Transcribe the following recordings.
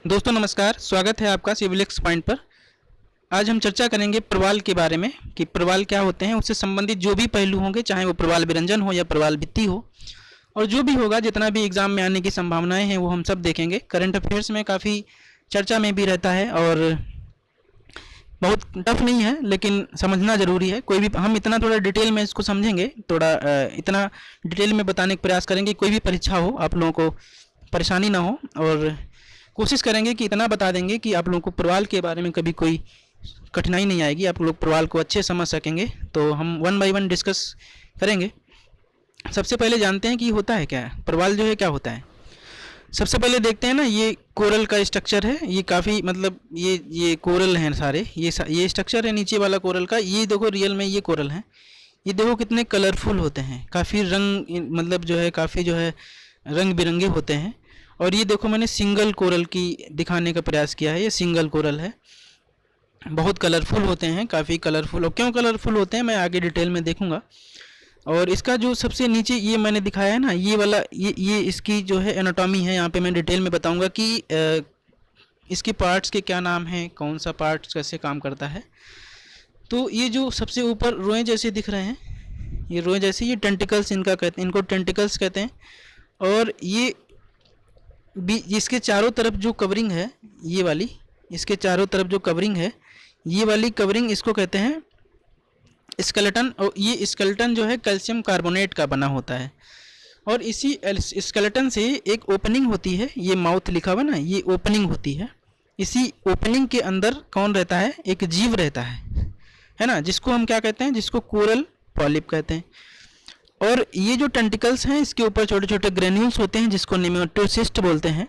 दोस्तों नमस्कार, स्वागत है आपका सिविलिक्स पॉइंट पर। आज हम चर्चा करेंगे प्रवाल के बारे में कि प्रवाल क्या होते हैं, उससे संबंधित जो भी पहलू होंगे, चाहे वो प्रवाल विरंजन हो या प्रवाल भित्ति हो, और जो भी होगा, जितना भी एग्जाम में आने की संभावनाएं हैं वो हम सब देखेंगे। करंट अफेयर्स में काफ़ी चर्चा में भी रहता है और बहुत टफ नहीं है, लेकिन समझना ज़रूरी है। कोई भी हम इतना थोड़ा डिटेल में इसको समझेंगे, थोड़ा इतना डिटेल में बताने का प्रयास करेंगे, कोई भी परीक्षा हो आप लोगों को परेशानी ना हो, और कोशिश करेंगे कि इतना बता देंगे कि आप लोगों को प्रवाल के बारे में कभी कोई कठिनाई नहीं आएगी, आप लोग प्रवाल को अच्छे समझ सकेंगे। तो हम वन बाय वन डिस्कस करेंगे। सबसे पहले जानते हैं कि होता है क्या है प्रवाल, जो है क्या होता है। सबसे पहले देखते हैं ना, ये कोरल का स्ट्रक्चर है। ये काफ़ी मतलब ये कोरल हैं सारे, ये स्ट्रक्चर है नीचे वाला कोरल का। ये देखो रियल में ये कोरल है। ये देखो कितने कलरफुल होते हैं, काफ़ी रंग मतलब जो है काफ़ी जो है रंग बिरंगे होते हैं। और ये देखो मैंने सिंगल कोरल की दिखाने का प्रयास किया है। ये सिंगल कोरल है, बहुत कलरफुल होते हैं, काफ़ी कलरफुल। और क्यों कलरफुल होते हैं मैं आगे डिटेल में देखूंगा। और इसका जो सबसे नीचे ये मैंने दिखाया है ना, ये वाला ये इसकी जो है एनाटॉमी है, यहाँ पे मैं डिटेल में बताऊंगा कि इसके पार्ट्स के क्या नाम हैं, कौन सा पार्ट कैसे काम करता है। तो ये जो सबसे ऊपर रोएं जैसे दिख रहे हैं, ये रोएं जैसे, ये टेंटिकल्स इनका कहते हैं, इनको टेंटिकल्स कहते हैं। और ये इसके चारों तरफ जो कवरिंग है, ये वाली, इसके चारों तरफ जो कवरिंग है, ये वाली कवरिंग इसको कहते हैं स्केलेटन। और ये स्केलेटन जो है कैल्शियम कार्बोनेट का बना होता है। और इसी स्केलेटन से एक ओपनिंग होती है, ये माउथ लिखा हुआ ना, ये ओपनिंग होती है। इसी ओपनिंग के अंदर कौन रहता है, एक जीव रहता है ना, जिसको हम क्या कहते हैं, जिसको कोरल पॉलिप कहते हैं। और ये जो टेंटिकल्स हैं, इसके ऊपर छोटे छोटे ग्रेन्यूल्स होते हैं, जिसको निमेटोसिस्ट बोलते हैं।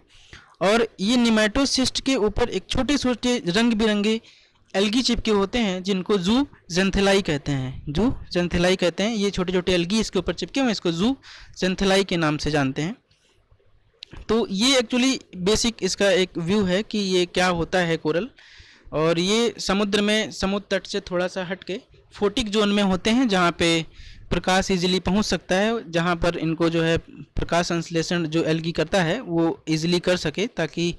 और ये निमेटोसिस्ट के ऊपर एक छोटे छोटे रंग बिरंगे एल्गी चिपके होते हैं, जिनको जू जेंथेलाई कहते हैं। जू जेंथेलाई कहते हैं। ये छोटे छोटे एल्गी इसके ऊपर चिपके हुए, इसको जू जेंथेलाई के नाम से जानते हैं। तो ये एक्चुअली बेसिक इसका एक व्यू है कि ये क्या होता है कोरल। और ये समुद्र में, समुद्र तट से थोड़ा सा हट के फोटिक जोन में होते हैं, जहाँ पे प्रकाश इजीली पहुंच सकता है, जहाँ पर इनको जो है प्रकाश संश्लेषण जो एल्गी करता है वो इजीली कर सके, ताकि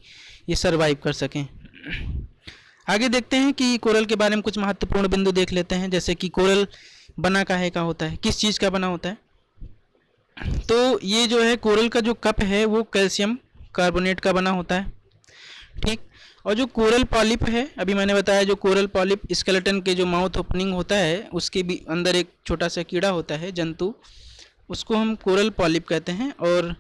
ये सरवाइव कर सकें। आगे देखते हैं कि कोरल के बारे में कुछ महत्वपूर्ण बिंदु देख लेते हैं, जैसे कि कोरल बना काहे का होता है, किस चीज़ का बना होता है। तो ये जो है कोरल का जो कप है वो कैल्शियम कार्बोनेट का बना होता है, ठीक। और जो कोरल पॉलिप है, अभी मैंने बताया, जो कोरल पॉलिप स्केलेटन के जो माउथ ओपनिंग होता है, उसके भी अंदर एक छोटा सा कीड़ा होता है, जंतु, उसको हम कोरल पॉलिप कहते हैं। और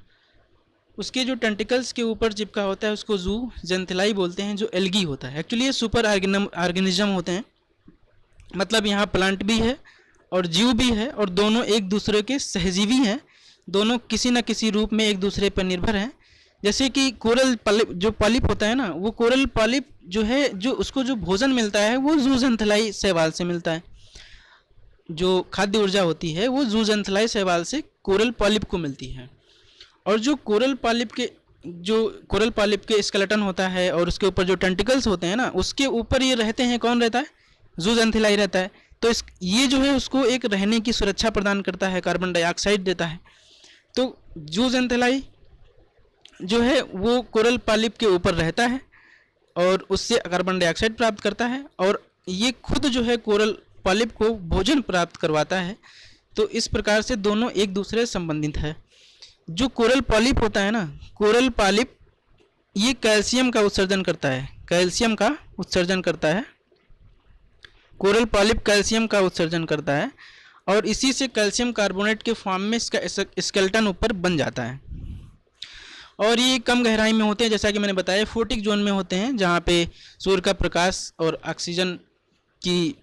उसके जो टेंटिकल्स के ऊपर चिपका होता है उसको जू जेंथेलाई बोलते हैं, जो एल्गी होता है। एक्चुअली ये सुपर ऑर्गेनिज्म होते हैं, मतलब यहाँ प्लांट भी है और जीव भी है, और दोनों एक दूसरे के सहजीवी हैं। दोनों किसी न किसी रूप में एक दूसरे पर निर्भर हैं। जैसे कि कोरल पॉलिप जो पॉलिप होता है ना, वो कोरल पॉलिप जो है, जो उसको जो भोजन मिलता है वो जू जेंथेलाई शैवाल से मिलता है। जो खाद्य ऊर्जा होती है वो जू जेंथेलाई शैवाल से कोरल पॉलिप को मिलती है। और जो कोरल पॉलिप के स्केलेटन होता है और उसके ऊपर जो टेंटिकल्स होते हैं ना, उसके ऊपर ये रहते हैं, कौन रहता है, जू जेंथेलाई रहता है। तो ये जो है उसको एक रहने की सुरक्षा प्रदान करता है, कार्बन डाइऑक्साइड देता है। तो जू जेंथेलाई जो है वो कोरल पॉलिप के ऊपर रहता है और उससे कार्बन डाइऑक्साइड प्राप्त करता है, और ये खुद जो है कोरल पॉलिप को भोजन प्राप्त करवाता है। तो इस प्रकार से दोनों एक दूसरे से संबंधित है। जो कोरल पॉलिप होता है ना, कोरल पॉलिप ये कैल्शियम का उत्सर्जन करता है, कैल्शियम का उत्सर्जन करता है। कोरल पॉलिप कैल्शियम का उत्सर्जन करता है, और इसी से कैल्शियम कार्बोनेट के फॉर्म में इसका स्केलेटन ऊपर बन जाता है। और ये कम गहराई में होते हैं, जैसा कि मैंने बताया, फोटिक जोन में होते हैं, जहाँ पे सूर्य का प्रकाश और ऑक्सीजन की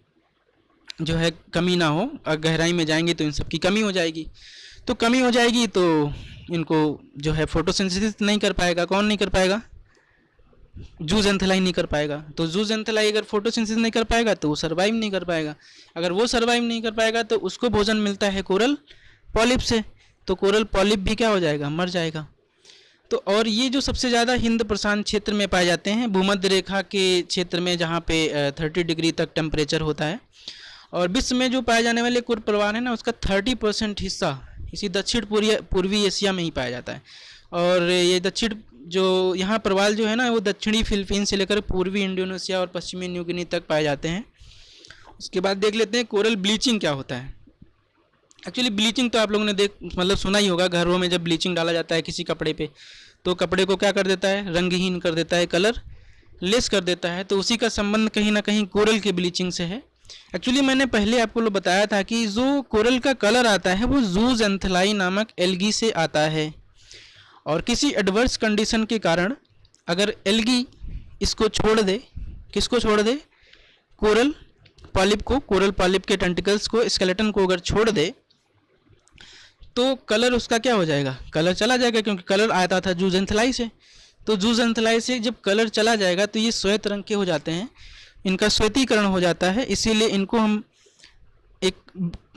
जो है कमी ना हो। और गहराई में जाएंगे तो इन सब की कमी हो जाएगी। तो कमी हो जाएगी तो इनको जो है फोटोसिंथेसिस नहीं कर पाएगा। कौन नहीं कर पाएगा, जू जेंथेलाई नहीं कर पाएगा। तो जू जेंथेलाई अगर फोटोसिंथेसिस नहीं कर पाएगा तो वो सर्वाइव नहीं कर पाएगा। अगर वो सर्वाइव नहीं कर पाएगा तो उसको भोजन मिलता है कोरल पॉलिप से, तो कोरल पॉलिप भी क्या हो जाएगा, मर जाएगा। तो और ये जो सबसे ज़्यादा हिंद प्रशांत क्षेत्र में पाए जाते हैं, भूमध्य रेखा के क्षेत्र में, जहाँ पे 30 डिग्री तक टेम्परेचर होता है। और विश्व में जो पाए जाने वाले कोरल प्रवाल है ना, उसका 30% हिस्सा इसी दक्षिण पूर्वी एशिया में ही पाया जाता है। और ये दक्षिण जो यहाँ प्रवाल जो है ना वो दक्षिणी फिलीपींस से लेकर पूर्वी इंडोनेशिया और पश्चिमी न्यू गिनी तक पाए जाते हैं। उसके बाद देख लेते हैं कोरल ब्लीचिंग क्या होता है। एक्चुअली ब्लीचिंग तो आप लोगों ने मतलब सुना ही होगा, घरों में जब ब्लीचिंग डाला जाता है किसी कपड़े पे तो कपड़े को क्या कर देता है, रंगहीन कर देता है, कलर लेस कर देता है। तो उसी का संबंध कहीं ना कहीं कोरल की ब्लीचिंग से है। एक्चुअली मैंने पहले आपको लोग बताया था कि जो कोरल का कलर आता है वो जूज़ैंथेलाई नामक एल्गी से आता है, और किसी एडवर्स कंडीशन के कारण अगर एल्गी इसको छोड़ दे, किसको छोड़ दे, कोरल पॉलिप को, कोरल पॉलिप के टेंटिकल्स को, स्केलेटन को अगर छोड़ दे तो कलर उसका क्या हो जाएगा, कलर चला जाएगा, क्योंकि कलर आता था जूज़ैंथेलाई से। तो जूज़ैंथेलाई से जब कलर चला जाएगा तो ये श्वेत रंग के हो जाते हैं, इनका श्वेतीकरण हो जाता है, इसीलिए इनको हम एक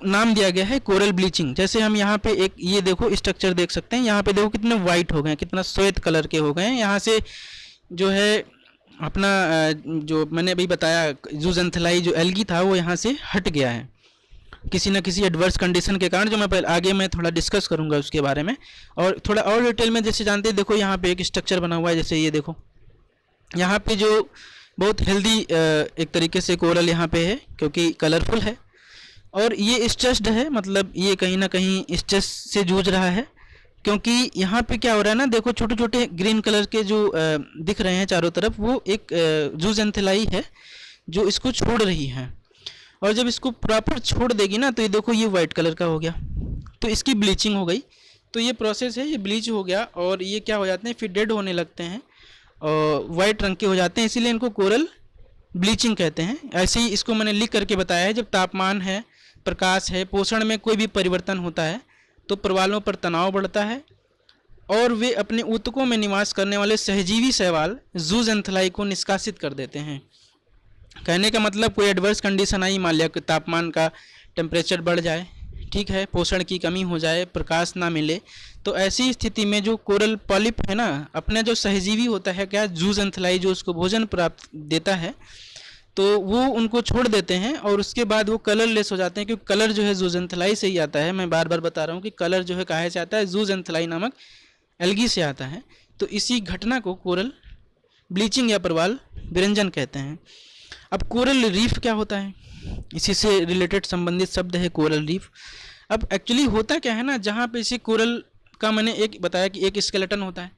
नाम दिया गया है कोरल ब्लीचिंग। जैसे हम यहाँ पे एक ये देखो स्ट्रक्चर देख सकते हैं, यहाँ पे देखो कितने वाइट हो गए हैं, कितना श्वेत कलर के हो गए हैं। यहाँ से जो है अपना जो मैंने अभी बताया जूज़ैंथेलाई जो एल्गी था वो यहाँ से हट गया है किसी न किसी एडवर्स कंडीशन के कारण, जो मैं पहले आगे मैं थोड़ा डिस्कस करूँगा उसके बारे में और थोड़ा और डिटेल में। जैसे जानते हैं, देखो यहाँ पे एक स्ट्रक्चर बना हुआ है, जैसे ये देखो यहाँ पे जो बहुत हेल्दी एक तरीके से कोरल यहाँ पे है क्योंकि कलरफुल है, और ये स्ट्रेस्ड है, मतलब ये कहीं ना कहीं स्ट्रेस से जूझ रहा है, क्योंकि यहाँ पे क्या हो रहा है ना, देखो छोटे छोटे ग्रीन कलर के जो दिख रहे हैं चारों तरफ, वो एक जूज़ैंथेलाई है जो इसको छोड़ रही है, और जब इसको प्रॉपर छोड़ देगी ना तो ये देखो ये वाइट कलर का हो गया, तो इसकी ब्लीचिंग हो गई। तो ये प्रोसेस है, ये ब्लीच हो गया और ये क्या हो जाते हैं, फिर डेड होने लगते हैं और वाइट रंग के हो जाते हैं, इसीलिए इनको कोरल ब्लीचिंग कहते हैं। ऐसे ही इसको मैंने लिख करके बताया है, जब तापमान है, प्रकाश है, पोषण में कोई भी परिवर्तन होता है तो प्रवालों पर तनाव बढ़ता है और वे अपने ऊतकों में निवास करने वाले सहजीवी शैवाल जूज़ैंथेलाई को निष्कासित कर देते हैं। कहने का मतलब कोई एडवर्स कंडीशन आई, मान लिया कि तापमान का टेम्परेचर बढ़ जाए, ठीक है, पोषण की कमी हो जाए, प्रकाश ना मिले, तो ऐसी स्थिति में जो कोरल पॉलिप है ना, अपना जो सहजीवी होता है क्या, जूज़ैंथेलाई जो उसको भोजन प्राप्त देता है, तो वो उनको छोड़ देते हैं और उसके बाद वो कलरलेस हो जाते हैं, क्योंकि कलर जो है जूज़ैंथेलाई से ही आता है। मैं बार बार बता रहा हूँ कि कलर जो है कहाँ से आता है, जूज़ैंथेलाई नामक एल्गी से आता है। तो इसी घटना को कोरल ब्लीचिंग या प्रवाल विरंजन कहते हैं। अब कोरल रीफ क्या होता है, इसी से रिलेटेड संबंधित शब्द है कोरल रीफ। अब एक्चुअली होता क्या है ना, जहाँ पे इसी कोरल का मैंने एक बताया कि एक स्केलेटन होता है,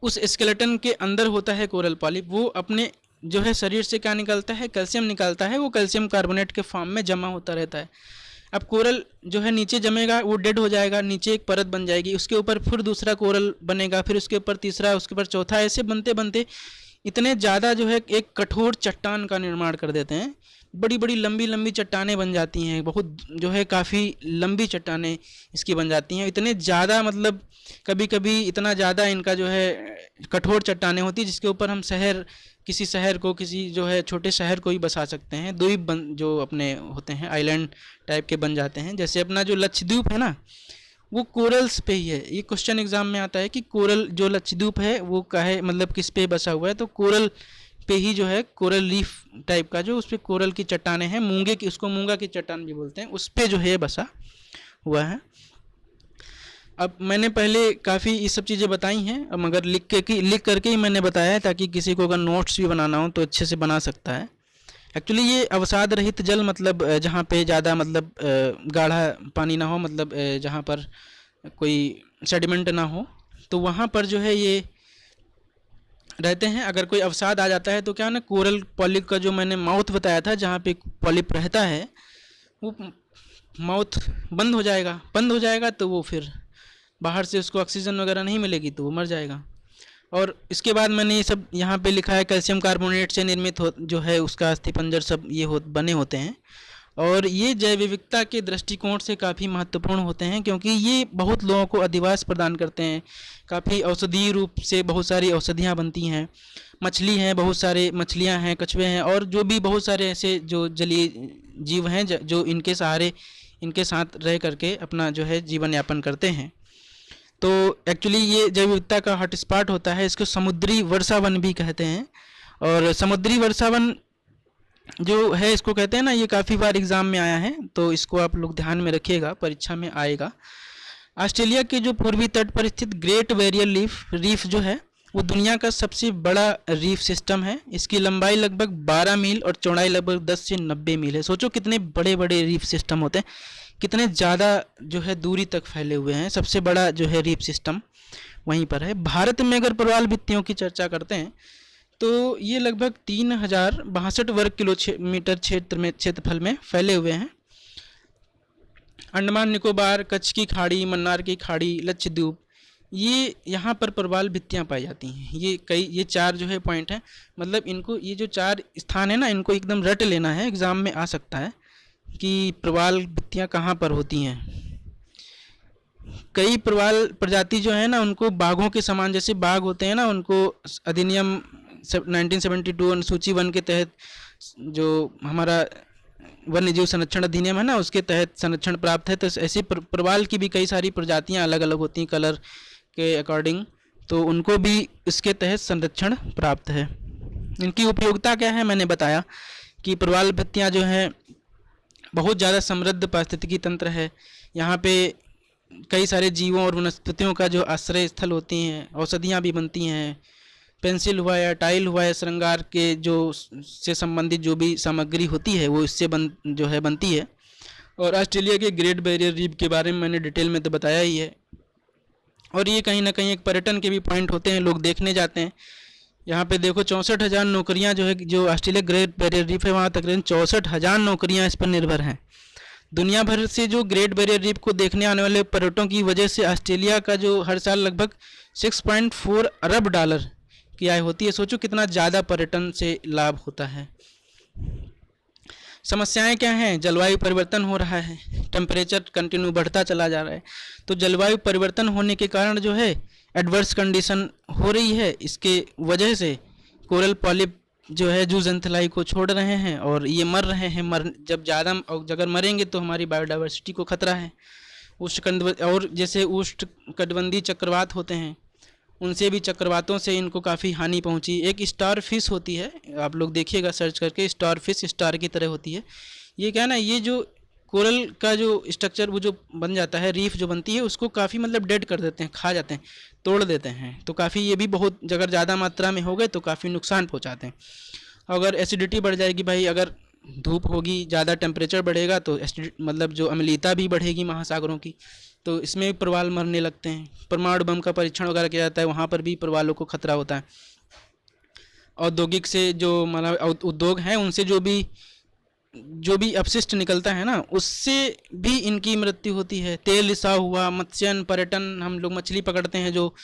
उस स्केलेटन के अंदर होता है कोरल पॉलिप, वो अपने जो है शरीर से क्या निकलता है, कैल्शियम निकालता है, वो कैल्शियम कार्बोनेट के फॉर्म में जमा होता रहता है। अब कोरल जो है नीचे जमेगा, वो डेड हो जाएगा, नीचे एक परत बन जाएगी, उसके ऊपर फिर दूसरा कोरल बनेगा, फिर उसके ऊपर तीसरा, उसके ऊपर चौथा, ऐसे बनते बनते इतने ज़्यादा जो है एक कठोर चट्टान का निर्माण कर देते हैं। बड़ी बड़ी लंबी लंबी चट्टानें बन जाती हैं, बहुत जो है काफ़ी लंबी चट्टानें इसकी बन जाती हैं। इतने ज़्यादा मतलब कभी कभी इतना ज़्यादा इनका जो है कठोर चट्टानें होती हैं जिसके ऊपर हम किसी शहर को, किसी जो है छोटे शहर को ही बसा सकते हैं। द्वीप जो अपने होते हैं आइलैंड टाइप के बन जाते हैं। जैसे अपना जो लक्षद्वीप है ना, वो कोरल्स पे ही है। ये क्वेश्चन एग्जाम में आता है कि कोरल जो लक्षद्वीप है वो काहे मतलब किस पे बसा हुआ है, तो कोरल पे ही जो है कोरल रीफ टाइप का जो उस पर कोरल की चट्टानें हैं, मूंगे की, उसको मूंगा की चट्टान भी बोलते हैं, उस पे जो है बसा हुआ है। अब मैंने पहले काफ़ी ये सब चीज़ें बताई हैं, अब मगर लिख करके ही मैंने बताया है ताकि किसी को अगर नोट्स भी बनाना हो तो अच्छे से बना सकता है। एक्चुअली ये अवसाद रहित जल, मतलब जहाँ पे ज़्यादा मतलब गाढ़ा पानी ना हो, मतलब जहाँ पर कोई सेडिमेंट ना हो, तो वहाँ पर जो है ये रहते हैं। अगर कोई अवसाद आ जाता है तो क्या ना, कोरल पॉलिप का जो मैंने माउथ बताया था जहाँ पे पॉलिप रहता है, वो माउथ बंद हो जाएगा तो वो फिर बाहर से उसको ऑक्सीजन वगैरह नहीं मिलेगी तो वो मर जाएगा। और इसके बाद मैंने ये सब यहाँ पे लिखा है, कैल्शियम कार्बोनेट से निर्मित जो है उसका अस्थिपंजर सब ये बने होते हैं, और ये जैव विविधता के दृष्टिकोण से काफ़ी महत्वपूर्ण होते हैं क्योंकि ये बहुत लोगों को अधिवास प्रदान करते हैं। काफ़ी औषधीय रूप से बहुत सारी औषधियाँ बनती हैं, मछली हैं, बहुत सारे मछलियाँ हैं, कछुए हैं, और जो भी बहुत सारे ऐसे जो जलीय जीव हैं जो इनके सहारे, इनके साथ रह करके अपना जो है जीवन यापन करते हैं। तो एक्चुअली ये जैव विविधता का हॉटस्पॉट होता है, इसको समुद्री वर्षावन भी कहते हैं। और समुद्री वर्षावन जो है इसको कहते हैं ना, ये काफ़ी बार एग्ज़ाम में आया है, तो इसको आप लोग ध्यान में रखिएगा, परीक्षा में आएगा। ऑस्ट्रेलिया के जो पूर्वी तट पर स्थित ग्रेट बैरियर रीफ जो है वो दुनिया का सबसे बड़ा रीफ सिस्टम है। इसकी लंबाई लगभग 12 मील और चौड़ाई लगभग 10 से 90 मील है। सोचो कितने बड़े बड़े रीफ सिस्टम होते हैं, कितने ज़्यादा जो है दूरी तक फैले हुए हैं। सबसे बड़ा जो है रीफ सिस्टम वहीं पर है। भारत में अगर प्रवाल भित्तियों की चर्चा करते हैं तो ये लगभग 3062 वर्ग किलोमीटर क्षेत्रफल में फैले हुए हैं। अंडमान निकोबार, कच्छ की खाड़ी, मन्नार की खाड़ी, लक्षद्वीप, ये यहाँ पर प्रवाल भित्तियाँ पाई जाती हैं। ये 4 जो है पॉइंट हैं, मतलब इनको, ये जो 4 स्थान है ना, इनको एकदम रट लेना है, एग्ज़ाम में आ सकता है कि प्रवाल भित्तियाँ कहाँ पर होती हैं। कई प्रवाल प्रजाति जो है ना उनको बाघों के समान, जैसे बाघ होते हैं ना, उनको अधिनियम 1972 अनुसूची 1 के तहत जो हमारा वन्य जीव संरक्षण अधिनियम है ना, उसके तहत संरक्षण प्राप्त है। तो ऐसी प्रवाल की भी कई सारी प्रजातियां अलग अलग होती हैं कलर के अकॉर्डिंग, तो उनको भी इसके तहत संरक्षण प्राप्त है। इनकी उपयोगिता क्या है, मैंने बताया कि प्रवाल भित्तियाँ जो हैं बहुत ज़्यादा समृद्ध पारिस्थितिकी तंत्र है। यहाँ पे कई सारे जीवों और वनस्पतियों का जो आश्रय स्थल होती हैं, औषधियाँ भी बनती हैं। पेंसिल हुआ या टाइल हुआ या श्रृंगार के जो से संबंधित जो भी सामग्री होती है वो इससे बनती है। और ऑस्ट्रेलिया के ग्रेट बैरियर रीफ के बारे में मैंने डिटेल में तो बताया ही है। और ये कहीं ना कहीं एक पर्यटन के भी पॉइंट होते हैं, लोग देखने जाते हैं। यहाँ पे देखो 64,000 नौकरियाँ जो है, जो ऑस्ट्रेलिया ग्रेट बैरियर रीफ है वहाँ तकरीबन 64,000 नौकरियाँ इस पर निर्भर हैं। दुनिया भर से जो ग्रेट बैरियर रीफ को देखने आने वाले पर्यटकों की वजह से ऑस्ट्रेलिया का जो हर साल लगभग 6.4 अरब डॉलर की आय होती है। सोचो कितना ज़्यादा पर्यटन से लाभ होता है। समस्याएं क्या हैं, जलवायु परिवर्तन हो रहा है, टेम्परेचर कंटिन्यू बढ़ता चला जा रहा है। तो जलवायु परिवर्तन होने के कारण जो है एडवर्स कंडीशन हो रही है, इसके वजह से कोरल पॉलिप जो है जू जंतलाई को छोड़ रहे हैं और ये मर रहे हैं। जब ज़्यादा अगर मरेंगे तो हमारी बायोडाइवर्सिटी को खतरा है। और जैसे उष्णकटिबंधीय चक्रवात होते हैं, उनसे भी, चक्रवातों से इनको काफ़ी हानि पहुंची। एक स्टार फिश होती है, आप लोग देखिएगा सर्च करके, स्टार फिश स्टार की तरह होती है। ये क्या है ना, ये जो कोरल का जो स्ट्रक्चर वो जो बन जाता है, रीफ जो बनती है, उसको काफ़ी मतलब डेड कर देते हैं, खा जाते हैं, तोड़ देते हैं। तो काफ़ी ये भी बहुत, अगर ज़्यादा मात्रा में हो गए तो काफ़ी नुकसान पहुँचाते हैं। अगर एसिडिटी बढ़ जाएगी भाई, अगर धूप होगी, ज़्यादा टेम्परेचर बढ़ेगा तो मतलब जो अम्लीयता भी बढ़ेगी महासागरों की, तो इसमें भी प्रवाल मरने लगते हैं। परमाणु बम का परीक्षण वगैरह किया जाता है, वहाँ पर भी प्रवालों को खतरा होता है। औद्योगिक से जो मतलब उद्योग हैं, उनसे जो भी अपशिष्ट निकलता है ना, उससे भी इनकी मृत्यु होती है। तेल रिसाव हुआ, मत्स्यन, पर्यटन, हम लोग मछली पकड़ते हैं, जो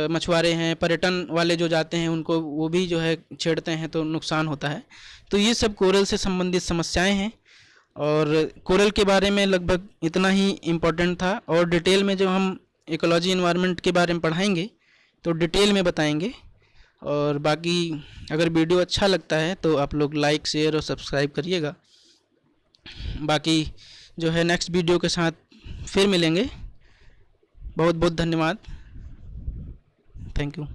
मछुआरे हैं, पर्यटन वाले जो जाते हैं, उनको वो भी जो है छेड़ते हैं तो नुकसान होता है। तो ये सब कोरल से संबंधित समस्याएं हैं। और कोरल के बारे में लगभग इतना ही इम्पोर्टेंट था। और डिटेल में जो हम इकोलॉजी एनवायरनमेंट के बारे में पढ़ाएंगे तो डिटेल में बताएंगे। और बाकी अगर वीडियो अच्छा लगता है तो आप लोग लाइक, शेयर और सब्सक्राइब करिएगा। बाकी जो है नेक्स्ट वीडियो के साथ फिर मिलेंगे। बहुत बहुत धन्यवाद। Thank you.